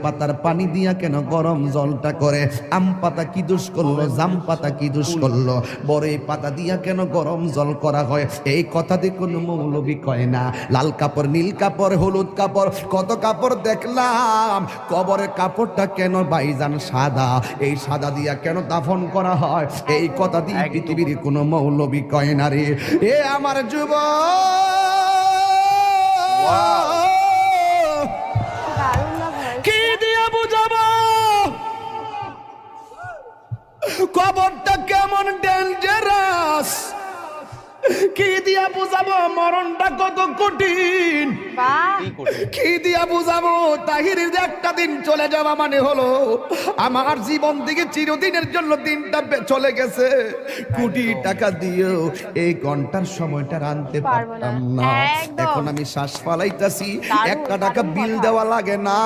পাতার পানি দিয়া কেন গরম জলটা করে? আম পাতা কি দোষ করলো, জাম পাতা কি দোষ করলো, বড়ই পাতা দিয়া কেন গরম জল করা হয়? এই কথা দিয়ে কোনো মৌলবি কয় না। লাল কাপড়, নীল কাপড়, হলুদ কাপড়, কত কাপড় দেখলাম, কবরের কাপড়টা কেন ভাইজান সাদা? এই সাদা দিয়া কেন দাফন করা হয়? এই কথা দিয়ে পৃথিবীর কোনো মৌলবি কয় না রে। এ আমার যুবক, কি দিয়ে বুঝাবো কবরটা কেমন ডেঞ্জারাস? কি দিয়া বুঝাবো মরণটা কত কঠিন? কি দিয়া বুঝাবো তাহিরের যে একটা দিন চলে যাওয়া মানে হলো আমার জীবন থেকে চিরদিনের জন্য দিনটা চলে গেছে। কোটি টাকা দিয়েও এই ঘন্টার সময়টা আনতে পারতাম না। এখন আমি শ্বাস ফালাইতাছি, একটা টাকা বিল দেওয়া লাগে না।